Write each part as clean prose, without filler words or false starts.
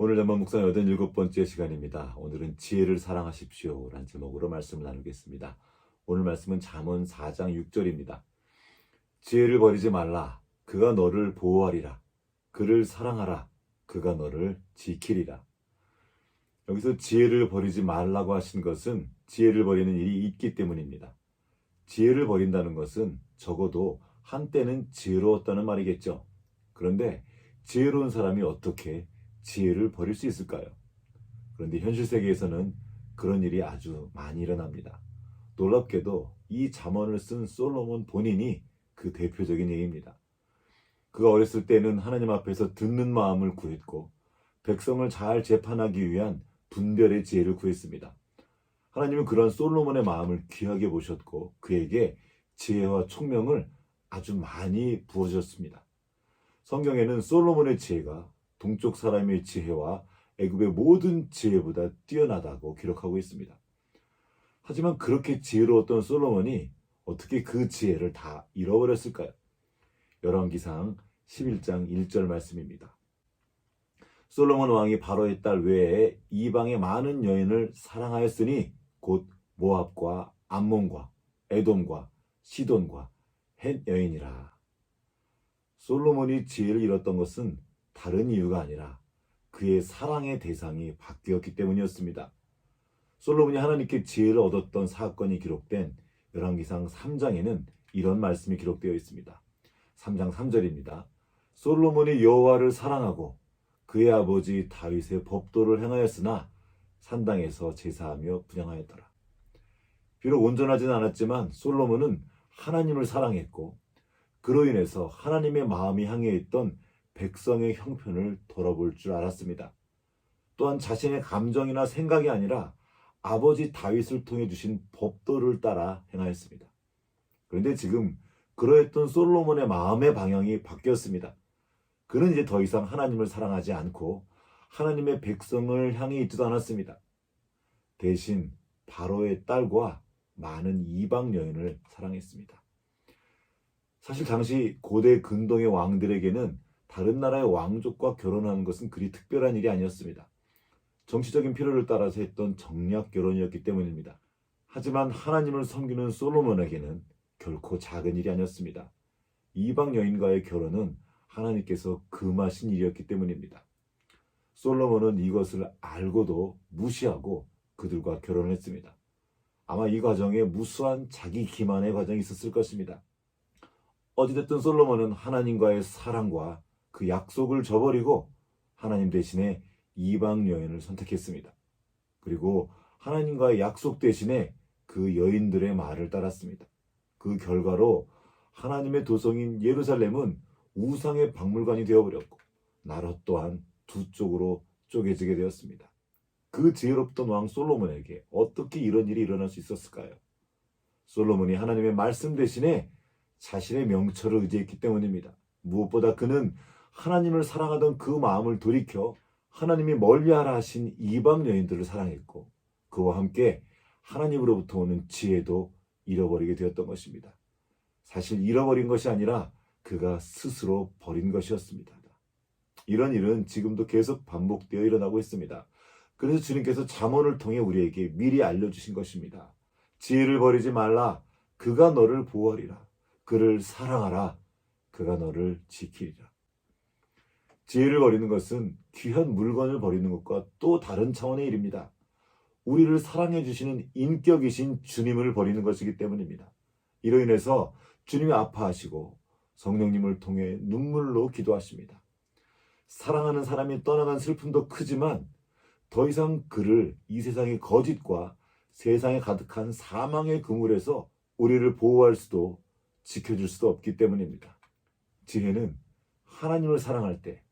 오늘 잠언 묵상 87번째 시간입니다. 오늘은 지혜를 사랑하십시오 라는 제목으로 말씀을 나누겠습니다. 오늘 말씀은 잠언 4장 6절입니다. 지혜를 버리지 말라. 그가 너를 보호하리라. 그를 사랑하라. 그가 너를 지키리라. 여기서 지혜를 버리지 말라고 하신 것은 지혜를 버리는 일이 있기 때문입니다. 지혜를 버린다는 것은 적어도 한때는 지혜로웠다는 말이겠죠. 그런데 지혜로운 사람이 어떻게 지혜를 버릴 수 있을까요? 그런데 현실 세계에서는 그런 일이 아주 많이 일어납니다. 놀랍게도 이 잠언을 쓴 솔로몬 본인이 그 대표적인 예입니다. 그가 어렸을 때는 하나님 앞에서 듣는 마음을 구했고 백성을 잘 재판하기 위한 분별의 지혜를 구했습니다. 하나님은 그런 솔로몬의 마음을 귀하게 보셨고 그에게 지혜와 총명을 아주 많이 부어주셨습니다. 성경에는 솔로몬의 지혜가 동쪽 사람의 지혜와 애굽의 모든 지혜보다 뛰어나다고 기록하고 있습니다. 하지만 그렇게 지혜로웠던 솔로몬이 어떻게 그 지혜를 다 잃어버렸을까요? 열왕기상 11장 1절 말씀입니다. 솔로몬 왕이 바로의 딸 외에 이방의 많은 여인을 사랑하였으니 곧 모압과 암몬과 에돔과 시돈과 헷 여인이라. 솔로몬이 지혜를 잃었던 것은 다른 이유가 아니라 그의 사랑의 대상이 바뀌었기 때문이었습니다. 솔로몬이 하나님께 지혜를 얻었던 사건이 기록된 열왕기상 3장에는 이런 말씀이 기록되어 있습니다. 3장 3절입니다. 솔로몬이 여호와를 사랑하고 그의 아버지 다윗의 법도를 행하였으나 산당에서 제사하며 분향하였더라. 비록 온전하지는 않았지만 솔로몬은 하나님을 사랑했고 그로 인해서 하나님의 마음이 향해 있던 백성의 형편을 돌아볼 줄 알았습니다. 또한 자신의 감정이나 생각이 아니라 아버지 다윗을 통해 주신 법도를 따라 행하였습니다. 그런데 지금 그러했던 솔로몬의 마음의 방향이 바뀌었습니다. 그는 이제 더 이상 하나님을 사랑하지 않고 하나님의 백성을 향해 있지도 않았습니다. 대신 바로의 딸과 많은 이방 여인을 사랑했습니다. 사실 당시 고대 근동의 왕들에게는 다른 나라의 왕족과 결혼하는 것은 그리 특별한 일이 아니었습니다. 정치적인 필요를 따라서 했던 정략 결혼이었기 때문입니다. 하지만 하나님을 섬기는 솔로몬에게는 결코 작은 일이 아니었습니다. 이방 여인과의 결혼은 하나님께서 금하신 일이었기 때문입니다. 솔로몬은 이것을 알고도 무시하고 그들과 결혼을 했습니다. 아마 이 과정에 무수한 자기 기만의 과정이 있었을 것입니다. 어찌됐든 솔로몬은 하나님과의 사랑과 그 약속을 저버리고 하나님 대신에 이방 여인을 선택했습니다. 그리고 하나님과의 약속 대신에 그 여인들의 말을 따랐습니다. 그 결과로 하나님의 도성인 예루살렘은 우상의 박물관이 되어버렸고 나라 또한 두 쪽으로 쪼개지게 되었습니다. 그 지혜롭던 왕 솔로몬에게 어떻게 이런 일이 일어날 수 있었을까요? 솔로몬이 하나님의 말씀 대신에 자신의 명철을 의지했기 때문입니다. 무엇보다 그는 하나님을 사랑하던 그 마음을 돌이켜 하나님이 멀리하라 하신 이방 여인들을 사랑했고 그와 함께 하나님으로부터 오는 지혜도 잃어버리게 되었던 것입니다. 사실 잃어버린 것이 아니라 그가 스스로 버린 것이었습니다. 이런 일은 지금도 계속 반복되어 일어나고 있습니다. 그래서 주님께서 잠언을 통해 우리에게 미리 알려주신 것입니다. 지혜를 버리지 말라. 그가 너를 보호하리라. 그를 사랑하라. 그가 너를 지키리라. 지혜를 버리는 것은 귀한 물건을 버리는 것과 또 다른 차원의 일입니다. 우리를 사랑해 주시는 인격이신 주님을 버리는 것이기 때문입니다. 이로 인해서 주님이 아파하시고 성령님을 통해 눈물로 기도하십니다. 사랑하는 사람이 떠나간 슬픔도 크지만 더 이상 그를 이 세상의 거짓과 세상에 가득한 사망의 그물에서 우리를 보호할 수도 지켜줄 수도 없기 때문입니다. 지혜는 하나님을 사랑할 때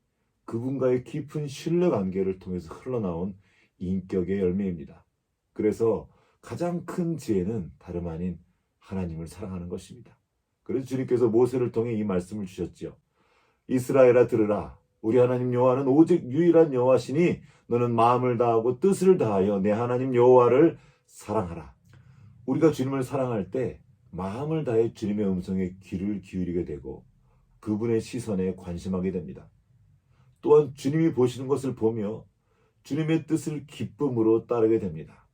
그분과의 깊은 신뢰관계를 통해서 흘러나온 인격의 열매입니다. 그래서 가장 큰 지혜는 다름 아닌 하나님을 사랑하는 것입니다. 그래서 주님께서 모세를 통해 이 말씀을 주셨지요. 이스라엘아 들으라. 우리 하나님 여호와는 오직 유일한 여호와시니 너는 마음을 다하고 뜻을 다하여 내 하나님 여호와를 사랑하라. 우리가 주님을 사랑할 때 마음을 다해 주님의 음성에 귀를 기울이게 되고 그분의 시선에 관심하게 됩니다. 또한 주님이 보시는 것을 보며 주님의 뜻을 기쁨으로 따르게 됩니다.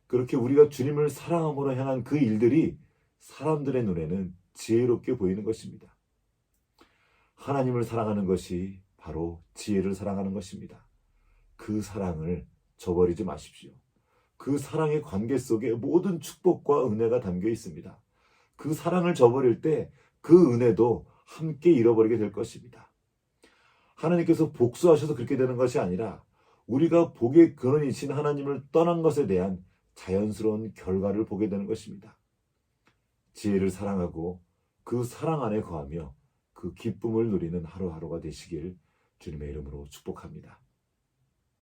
그렇게 우리가 주님을 사랑함으로 행한 그 일들이 사람들의 눈에는 지혜롭게 보이는 것입니다. 하나님을 사랑하는 것이 바로 지혜를 사랑하는 것입니다. 그 사랑을 저버리지 마십시오. 그 사랑의 관계 속에 모든 축복과 은혜가 담겨 있습니다. 그 사랑을 저버릴 때 그 은혜도 함께 잃어버리게 될 것입니다. 하나님께서 복수하셔서 그렇게 되는 것이 아니라 우리가 복의 근원이신 하나님을 떠난 것에 대한 자연스러운 결과를 보게 되는 것입니다. 지혜를 사랑하고 그 사랑 안에 거하며 그 기쁨을 누리는 하루하루가 되시길 주님의 이름으로 축복합니다.